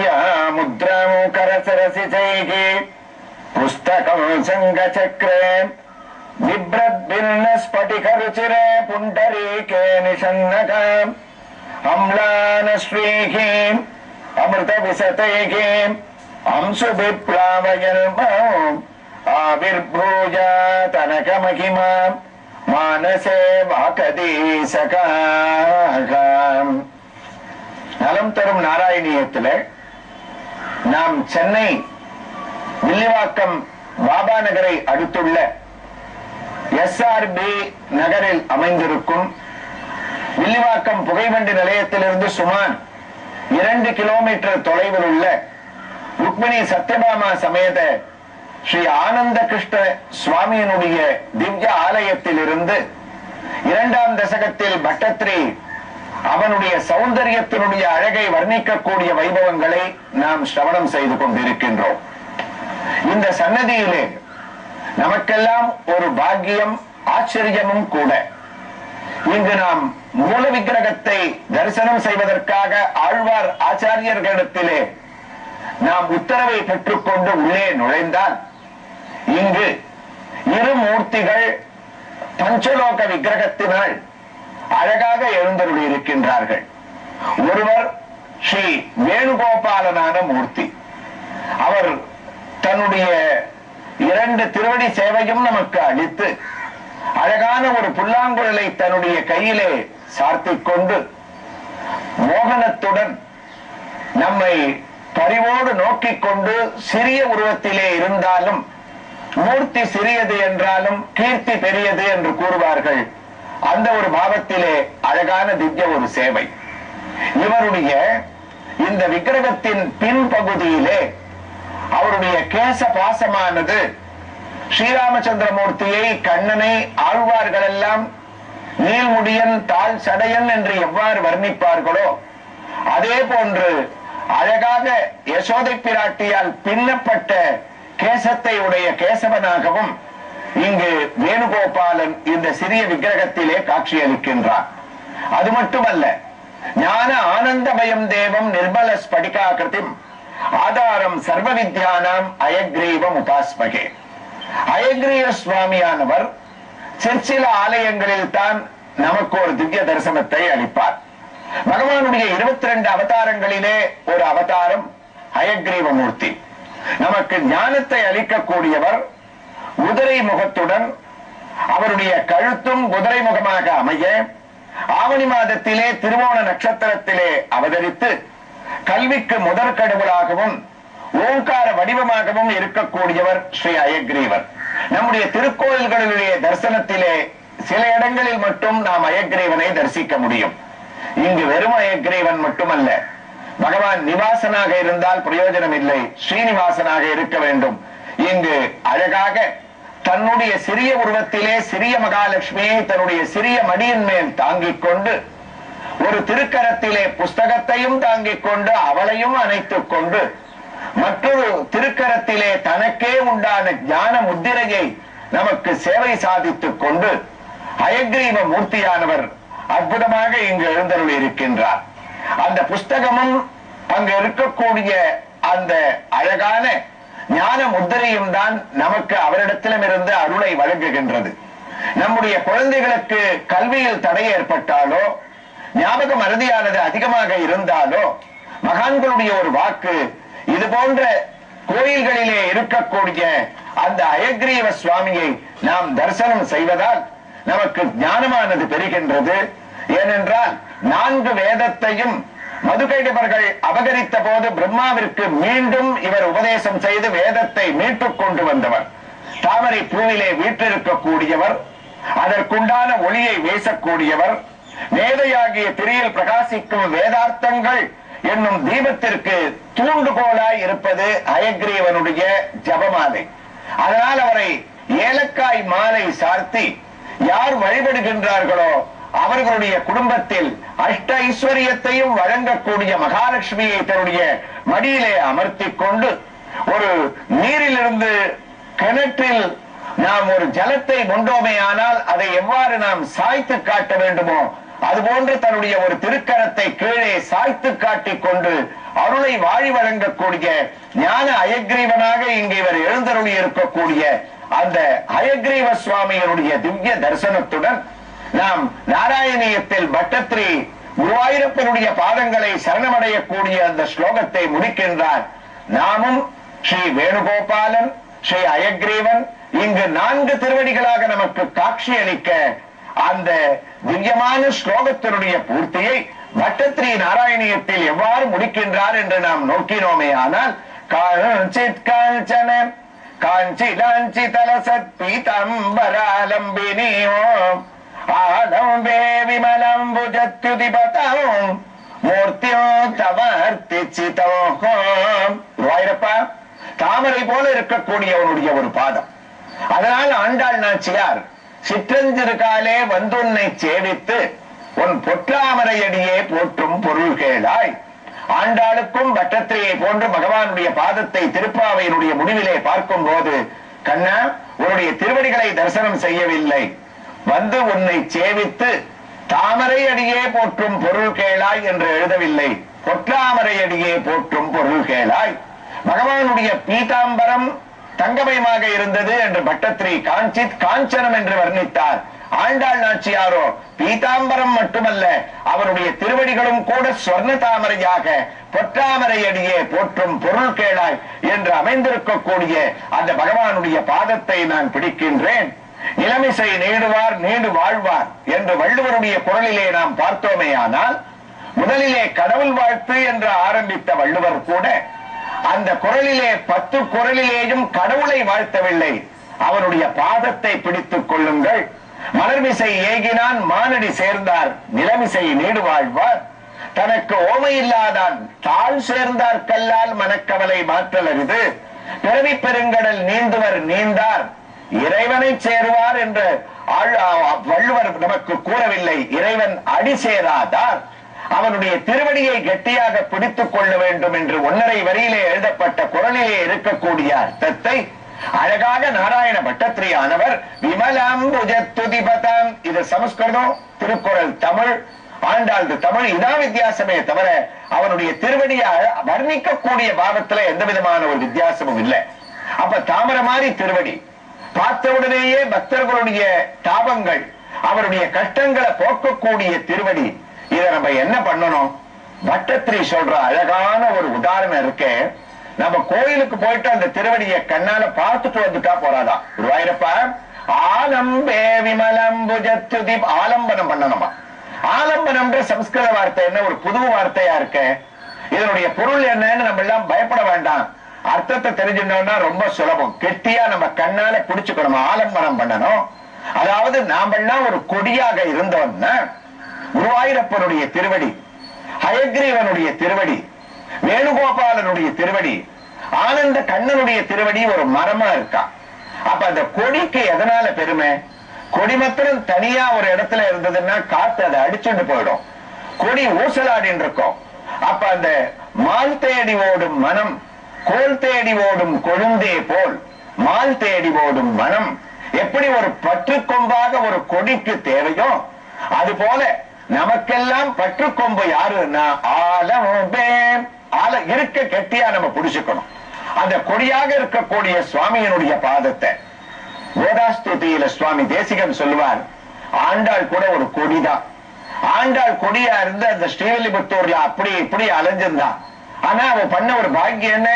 मुद्रां करसरसिजैः पुस्तकं शङ्खचक्रे बिभ्रद्भिन्नस्फटिकरुचिरे पुण्डरीके निषण्णका अम्लानश्रीः अमृतविशतैः अंशुभिप्लावयन्मौ आविर्भूया तनकमहिमा मानसे वाकदीसकाः. நலம் தரும் நாராயணியத்தில் நாம் சென்னை வில்லிவாக்கம் பாபா நகரை அடுத்துள்ள SRB நகரில் அமைந்திருக்கும் வில்லிவாக்கம் புகைவண்டி நிலையத்திலிருந்து சுமார் 2 கிலோமீட்டர் தொலைவில் உள்ள ருக்மிணி சத்யபாமா சமேத ஸ்ரீ ஆனந்த கிருஷ்ண சுவாமியினுடைய திவ்ய ஆலயத்தில் இருந்து 2ஆம் தசகத்தில் பட்டத்ரி அவனுடைய சௌந்தரியத்தினுடைய அழகை வர்ணிக்கக்கூடிய வைபவங்களை நாம் சிரவணம் செய்து கொண்டிருக்கின்றோம். இந்த சன்னதியிலே நமக்கெல்லாம் ஒரு பாக்கியம் ஆச்சரியமும் கூட. இங்கு நாம் மூல விக்கிரகத்தை தரிசனம் செய்வதற்காக ஆழ்வார் ஆச்சாரியர்களிடத்திலே நாம் உத்தரவை பெற்றுக்கொண்டு உள்ளே நுழைந்தால் இங்கு இரு மூர்த்திகள் பஞ்சலோக விக்கிரகத்தினால் அழகாக எழுந்தருளி இருக்கின்றார்கள். ஒருவர் ஸ்ரீ வேணுகோபாலனான மூர்த்தி. அவர் தன்னுடைய 2 திருவடி சேவையும் நமக்கு அளித்து அழகான ஒரு புல்லாங்குழலை தன்னுடைய கையிலே சார்த்திக் கொண்டு மோகனத்துடன் நம்மை பரிவோடு நோக்கிக் கொண்டு சிறிய உருவத்திலே இருந்தாலும் மூர்த்தி சிறியது என்றாலும் கீர்த்தி பெரியது என்று கூறுவார்கள். அந்த ஒரு பாவத்திலே அழகான திவ்ய ஒரு சேவை. இவருடைய இந்த விக்கிரகத்தின் பின்பகுதியிலே அவருடைய கேச பாசமானது ஸ்ரீராமச்சந்திரமூர்த்தியை, கண்ணனை ஆழ்வார்கள் எல்லாம் நீள்முடியன் தாழ் சடையன் என்று எவ்வாறு வர்ணிப்பார்களோ அதே போன்று அழகாக யசோதை பிராட்டியால் பின்னப்பட்ட கேசத்தை உடைய கேசவனாகவும் இங்கு வேணுகோபாலன் இந்த சிறிய விக்கிரகத்திலே காட்சியளிக்கின்றார். அது மட்டுமல்ல, ஞான ஆனந்தமயம் தேவம் நிர்மல ஸ்படிகாகிருதிம் ஆதாரம் சர்வ வித்யானாம் அயக்ரீவம் உபாஸ்மகே. அயக்ரீவ சுவாமியானவர் சிற்சில ஆலயங்களில் தான் நமக்கு ஒரு திவ்ய தரிசனத்தை அளிப்பார். பகவானுடைய 22 அவதாரங்களிலே ஒரு அவதாரம் அயக்ரீவ மூர்த்தி. நமக்கு ஞானத்தை அளிக்கக்கூடியவர். குதிரை முகத்துடன் அவருடைய கழுத்தும் குதிரை முகமாக அமைய ஆவணி மாதத்திலே திருவோண நட்சத்திரத்திலே அவதரித்து கல்விக்கு முதற் கடவுளாகவும் ஓங்கார வடிவமாகவும் இருக்கக்கூடியவர் ஸ்ரீ அயக்ரீவர். நம்முடைய திருக்கோயில்களிலே தரிசனத்திலே சில இடங்களில் மட்டும் நாம் அயக்ரீவனை தரிசிக்க முடியும். இங்கு வெறும் அயக்ரீவன் மட்டுமல்ல, பகவான் நிவாசனாக இருந்தால் பிரயோஜனம் இல்லை, ஸ்ரீனிவாசனாக இருக்க வேண்டும். இங்கு அழகாக தன்னுடைய சிறிய உருவத்திலே சிறிய மகாலட்சுமியை தன்னுடைய சிறிய மடியின் மேல் தாங்கிக் கொண்டு ஒரு திருக்கரத்திலே புஸ்தகத்தையும் தாங்கிக் கொண்டு அவளையும் அணைத்துக் கொண்டு மற்றொரு திருக்கரத்திலே தனக்கே உண்டான ஞான முத்திரையை நமக்கு சேவை சாதித்துக் கொண்டு அயக்ரீவ மூர்த்தியானவர் அற்புதமாக இங்கு எழுந்தருளி இருக்கின்றார். அந்த புஸ்தகமும் அங்கு இருக்கக்கூடிய அந்த அழகான ஞான முத்திரையும் தான் நமக்கு அவரிடத்திலும் இருந்து அருளை வழங்குகின்றது. நம்முடைய குழந்தைகளுக்கு கல்வியில் தடை ஏற்பட்டாலோ ஞாபக மறதியானது அதிகமாக இருந்தாலோ மகான்களுடைய ஒரு வாக்கு, இது போன்ற கோயில்களிலே இருக்கக்கூடிய அந்த அயக்ரீவ சுவாமியை நாம் தரிசனம் செய்வதால் நமக்கு ஞானமானது பெறுகின்றது. ஏனென்றால் 4 வேதத்தையும் மதுகைடவர்கள் அபகரித்த போது பிரம்மாவிற்கு மீண்டும் இவர் உபதேசம் செய்து வேதத்தை மீட்டுக் கொண்டு வந்தவர். தாமரை பூவிலே வீற்றிருக்கக்கூடியவர், அதற்குண்டான ஒளியை வீசக்கூடியவர், மேதையாகிய திரியில் பிரகாசிக்கும் வேதார்த்தங்கள் என்னும் தீபத்திற்கு தூண்டுகோலாய் இருப்பது அயக்ரீவனுடைய ஜபமாலை. அதனால் அவரை ஏலக்காய் மாலை சார்த்தி யார் வழிபடுகின்றார்களோ அவர்களுடைய குடும்பத்தில் அஷ்ட ஐஸ்வரியத்தையும் வழங்கக்கூடிய மகாலட்சுமியை தன்னுடைய மடியிலே அமர்த்திக் கொண்டு ஒரு நீரிலிருந்து கிணற்றில் நாம் ஒரு ஜலத்தை கொண்டோமே ஆனால் அதை எவ்வாறு நாம் சாய்த்து காட்ட வேண்டுமோ அதுபோன்று தன்னுடைய ஒரு திருக்கரத்தை கீழே சாய்த்து காட்டிக் கொண்டு அருளை வாழி வழங்கக்கூடிய ஞான அயக்ரீவனாக இங்கு இவர் எழுந்தருளி இருக்கக்கூடிய அந்த அயக்ரீவ சுவாமியினுடைய திவ்ய தரிசனத்துடன் நாம் நாராயணியத்தில் பட்டத்திரி குருவாயூரப்பனுடைய பாதங்களை சரணமடையக்கூடிய அந்த ஸ்லோகத்தை முடிக்கின்றார். நாமும் ஸ்ரீ வேணுகோபாலன், ஸ்ரீ அயக்ரீவன் இங்கு 4 திருவடிகளாக நமக்கு காட்சி அளிக்க அந்த திவ்யமான ஸ்லோகத்தினுடைய பூர்த்தியை பட்டத்திரி நாராயணியத்தில் எவ்வாறு முடிக்கின்றார் என்று நாம் நோக்கினோமே ஆனால், காஞ்சித் காஞ்சன காஞ்சி லாஞ்சி தலசத் பீதம்பராலம்பினியோ ஆலம்பே விமலம் புஜத்யுதிபதம் மூர்த்தியோ தவர்த்திச்சிதோ. வாயிரப்பா, தாமரை போல இருக்கக்கூடியவனுடைய ஒரு பாதம். அதனால் ஆண்டாள் நாச்சியார் சிற்றஞ்சிறுகாலே வந்துன்னை சேவித்து உன் பொற்றாமரையடியே போற்றும் பொருள் கேளாய். ஆண்டாளுக்கும் பட்டத்திரியை போன்று பகவானுடைய பாதத்தை திருப்பாவையினுடைய முடிவிலே பார்க்கும் போது, கண்ணா உன்னுடைய திருவடிகளை தரிசனம் செய்யவில்லை, வந்து உன்னை சேவித்து தாமரை அடியே போற்றும் பொருள் கேளாய் என்று எழுதவில்லை, பொற்றாமரை அடியே போற்றும் பொருள் கேளாய். பகவானுடைய பீதாம்பரம் தங்கமயமாக இருந்தது என்று பட்டத்திரி காஞ்சித் காஞ்சனம் என்று வர்ணித்தார். ஆண்டாள் நாச்சியாரோ பீதாம்பரம் மட்டுமல்ல, அவருடைய திருவடிகளும் கூட சொர்ண தாமரையாக பொற்றாமரை அடியே போற்றும் பொருள் கேளாய் என்று அமைந்திருக்கக்கூடிய அந்த பகவானுடைய பாதத்தை நான் பிடிக்கின்றேன். இளமிசை நீடுவார் நீடு வாழ்வார் என்று வள்ளுவருடைய குரலிலே நாம் பார்த்தோமே ஆனால், முதலிலே கடவுள் வாழ்த்து என்று ஆரம்பித்த வள்ளுவர் கூட அந்த குரலிலே 10 குரலிலேயும் கடவுளை வாழ்த்தவில்லை, அவருடைய பாதத்தை பிடித்துக் கொள்ளுங்கள். மலர்மிசை ஏகினான் மானடி சேர்ந்தார் நிலமிசை நீடு வாழ்வார், தனக்கு ஓமை இல்லாதான் தாழ் சேர்ந்தார் கல்லால் மனக்கவலை மாற்றல் அரிது, பிறவி பெருங்கடல் நீந்துவர் நீந்தார் இறைவனை சேருவார் என்று வள்ளுவர் நமக்கு கூறவில்லை. இறைவன் அடி சேராதார் அவனுடைய திருவடியை கெட்டியாக பிடித்துக் கொள்ள வேண்டும் என்று 1.5 வரியிலே எழுதப்பட்ட குரலிலே இருக்கக்கூடிய அர்த்தத்தை அழகாக நாராயண பட்டத்திரி ஆனவர் விமலாம்புஜத்யுதிபதம், இது சமஸ்கிருதம், திருக்குறள் தமிழ், ஆண்டாள் தமிழ், இதான் வித்தியாசமே தவிர அவனுடைய திருவடியை வர்ணிக்கக்கூடிய பாவத்துல எந்த விதமான ஒரு வித்தியாசமும் இல்லை. அப்ப தாமரை மாதிரி திருவடி பார்த்தவுடனேயே பக்தர்களுடைய தாபங்கள் அவருடைய கஷ்டங்களை போக்கக்கூடிய திருவடி. இதை நம்ம என்ன பண்ணணும்? பட்டத்திரி சொல்ற அழகான ஒரு உதாரணம் இருக்கு. நம்ம கோயிலுக்கு போயிட்டு அந்த திருவடியை கண்ணால பார்த்துட்டு வந்துட்டா போறாதா? குருவாயூரப்பா, ஆலம்பே விமலம்புஜத்யுதி, ஆலம்பனம் பண்ணணுமா? ஆலம்பனம்ன்ற சம்ஸ்கிருத வார்த்தை என்ன, ஒரு புது வார்த்தையா இருக்கு. இதனுடைய பொருள் என்னன்னு நம்ம எல்லாம் பயப்பட வேண்டாம். அர்த்தத்தை தெரிஞ்சுட்டோம்னா ரொம்ப சுலபம். கெட்டியா நம்ம கண்ணால பிடிச்சுக்கணும், ஆலம்பனம் பண்ணணும். அதாவது நாமெல்லாம் ஒரு கொடியாக இருந்தோம்னா குருவாயூரப்பனுடைய திருவடி, ஹயக்ரீவனுடைய திருவடி, வேணுகோபாலனுடைய திருவடி, ஆனந்த கண்ணனுடைய திருவடி ஒரு மரமா இருக்கா. அப்ப அந்த கொடிக்கு எதனால பெருமை? கொடி மாத்திரம் தனியா ஒரு இடத்துல இருந்ததுன்னா காத்து அதை அடிச்சுட்டு போயிடும், கொடி ஊசலாடின்னு இருக்கும். அப்ப அந்த மால் தேடி ஓடும் மனம், கோல் தேடி ஓடும் கொழுந்தே போல் மால் தேடி ஓடும் மனம் எப்படி ஒரு பற்றுக்கொம்பாக ஒரு கொடிக்கு தேவையோ, அது போல நமக்கெல்லாம் பற்றுக்கொம்பு யாருன்னா ஆலம்பே. ஆல இருக்க கெட்டியா நம்ம புடிச்சுக்கணும். அந்த கொடியாக இருக்கக்கூடிய சுவாமியினுடைய பாதத்தை கோதாஸ்துதியில சுவாமி தேசிகன் சொல்லுவார், ஆண்டாள் கூட ஒரு கொடிதான். ஆண்டாள் கொடியா இருந்து அந்த ஸ்ரீவில்லிபுத்தூர்ல அப்படி இப்படி அலைஞ்சிருந்தான். ஆனா அவ பண்ண ஒரு பாக்கியம் என்ன?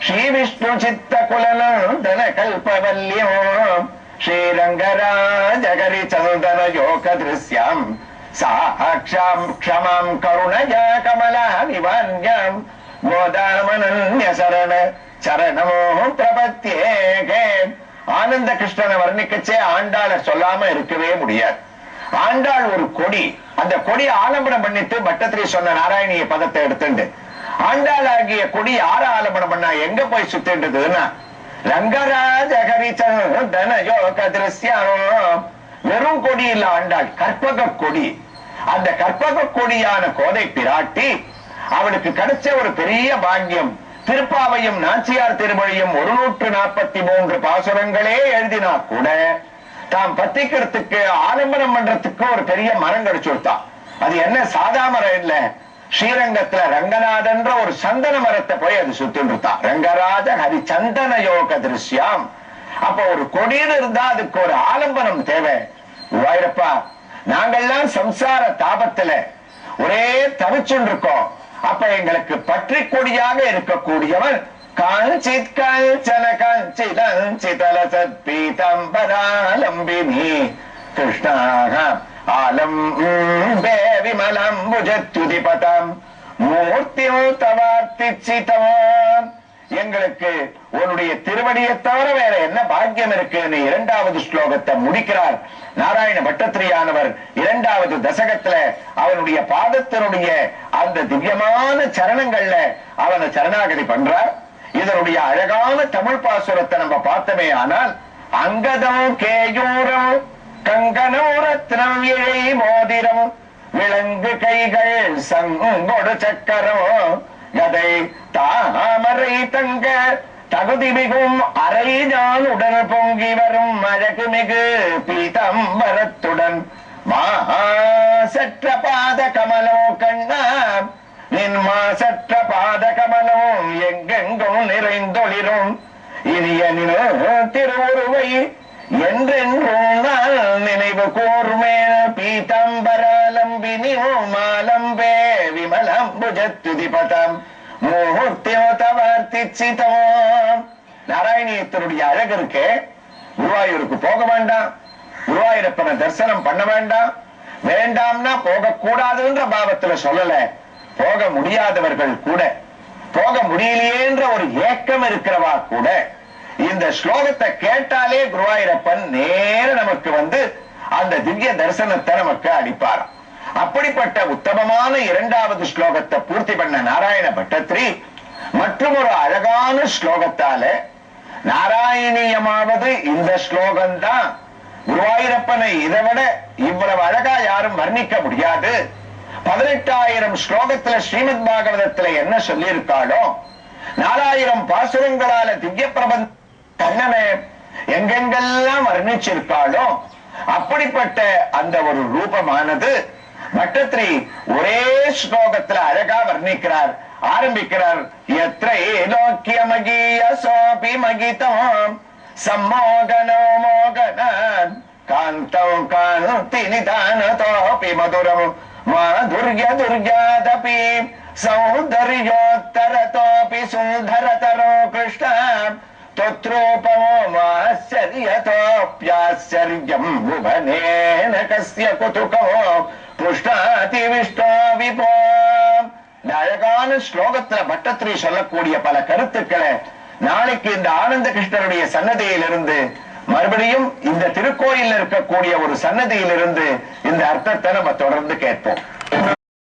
ஸ்ரீ விஷ்ணு சித்த குலனம் தன கல்பவல்யம் ஸ்ரீரங்கராஜகரி சந்தன யோக திருஷ்யம் சாக்ஷாம் க்ஷமாம் கருணயா கமலா விவன்யம் கோதாமனன்ய சரண சரணமோ பிரபத்யேகே. ஆனந்த கிருஷ்ணனை வர்ணிக்கச்சே ஆண்டாளை சொல்லாம இருக்கவே முடியாது. ஆண்டாள் ஒரு கொடி, அந்த கொடி ஆலம்பனம் பண்ணிட்டு பட்டத்திரி சொன்ன நாராயணிய பதத்தை எடுத்துண்டு ஆண்டாள் ஆகிய கொடி யார ஆலம்பனம் பண்ணா எங்க போய் சுத்தின்றதுன்னா ரங்கராஜகரி சந்தன யோக திருஷ்யம். வெறும் கொடி இல்ல ஆண்டாள், கற்பக கொடி. அந்த கற்பக கொடியான கோதை பிராட்டி அவளுக்கு கிடைச்ச ஒரு பெரிய பாக்கியம். திருப்பாவையும் நாச்சியார் திருமொழியும் 143 பாசுரங்களே எழுதினா கூட தாம் பத்திக்கிறதுக்கு ஆலம்பனம் பண்றதுக்கு ஒரு பெரிய மரம் கிடைச்சு கொடுத்தா. அது என்ன சாதா மரம் இல்ல, ஸ்ரீரங்கத்துல ரங்கநாதன்ற ஒரு சந்தன மரத்தை போய் அது சுத்தின்றுதான். ரங்கராஜ ஹரி சந்தன யோக திருஷ்யாம். அப்ப ஒரு கொடியில் இருந்தா அதுக்கு ஒரு ஆலம்பனம் தேவை. குருவாயூரப்பா, நாங்கெல்லாம் சம்சார தாபத்துல ஒரே தவிச்சுன்னு இருக்கோம். அப்ப எங்களுக்கு பற்றி கொடியாக இருக்கக்கூடியவன் காஞ்சித் காஞ்சன காஞ்சிதஞ்சிதலசத் பீதாம்பராலம்பினி கிருஷ்ணாக ஆலம்பே விமலம்புஜத்யுதிபதம் மூர்த்தியும் தவார்த்திச்சிதம். எங்களுக்கு உன்னுடைய திருவடியை தவிர வேற என்ன பாக்கியம் இருக்குன்னு இரண்டாவது ஸ்லோகத்தை முடிக்கிறார் நாராயண பட்டத்திரியானவர். இரண்டாவது தசகத்துல அவனுடைய பாதத்தினுடைய அந்த திவ்யமான சரணங்கள்ல அவனை சரணாகதி பண்றார். இதனுடைய அழகான தமிழ் பாசுரத்தை நம்ம பார்த்தோமே ஆனால், அங்கதம் கேயூரம் கங்கணம் ரத்னம் இழை மோதிரம் விலங்கு கைகள் சங்கொடு சக்கரம் கதை தாமரை தங்க தகுதி மிகும் அரை நான் உடன் பொங்கி வரும் அழகு மிகு பீதம்பரத்துடன் மாசற்ற பாத கமலோ கண்ணா நின் மாசற்ற பாத கமலம் எங்கெங்கும் நிறைந்தொளிரும் இனிய திருவுருவை என்றென்றும் நான் நினைவு கூர்மே பீதம்பராலம்பினி மாலம்பே விமலம்புஜத்யுதிபதம் மூர்த்தியோ தவார்த்திச்சிதம். நாராயணியத்தினுடைய அழகு இருக்கே, குருவாயூருக்கு போக வேண்டாம், குருவாயூரப்பனை தரிசனம் பண்ண வேண்டாம், வேண்டாம்னா போக கூடாதுன்ற பாவத்துல சொல்லல. போக முடியாதவர்கள் கூட, போக முடியலையேன்ற ஒரு ஏக்கம் இருக்கிறவா கூட இந்த ஸ்லோகத்தை கேட்டாலே குருவாயூரப்பன் நேர நமக்கு வந்து அந்த திவ்ய தரிசனத்தை நமக்கு அளிப்பார். அப்படிப்பட்ட உத்தமமான இரண்டாவது ஸ்லோகத்தை பூர்த்தி பண்ண நாராயண பட்டத்திரி மற்றும் ஒரு அழகான ஸ்லோகத்தால நாராயணியமாவது இந்த ஸ்லோகம்தான். குருவாயூரப்பனை இதை விட இவ்வளவு அழகா யாரும் வர்ணிக்க முடியாது. 18,000 ஸ்லோகத்துல ஸ்ரீமத் பாகவதத்துல என்ன சொல்லி இருக்காளோ 4000 பாசுரங்களால திவ்ய பிரபந்த கண்ணனை எங்கெங்கெல்லாம் வர்ணிச்சிருக்காளோ அப்படிப்பட்ட அந்த ஒரு ரூபமானது பட்டத்திரி ஒரே ஸ்லோகத்துல அழகா வர்ணிக்கிறார். ஆரம்பிக்கிறார். எத்ரை லோக்கியமகீய சோபி மகிதம் சம்மோகனோ மோகனான் காந்தம் காந்தி நிதானதோபி மதுரம் மாதுர்ய துர்யாதபி சௌந்தர்யோத்தரதோபி சுந்தரதரோ கிருஷ்ண தொத்ரூபமோ ஆச்சரியதோப்யாச்சரியம் புவனேன கஸ்ய குதுகமோ புஷ்டாதி விஷ்ணோ விபோ. இந்த அழகான ஸ்லோகத்துல பட்டத்திரி சொல்லக்கூடிய பல கருத்துக்களை நாளைக்கு இந்த ஆனந்த கிருஷ்ணருடைய சன்னதியிலிருந்து மறுபடியும் இந்த திருக்கோயில் இருக்கக்கூடிய ஒரு சன்னதியிலிருந்து இந்த அர்த்தத்தை நம்ம தொடர்ந்து கேட்போம்.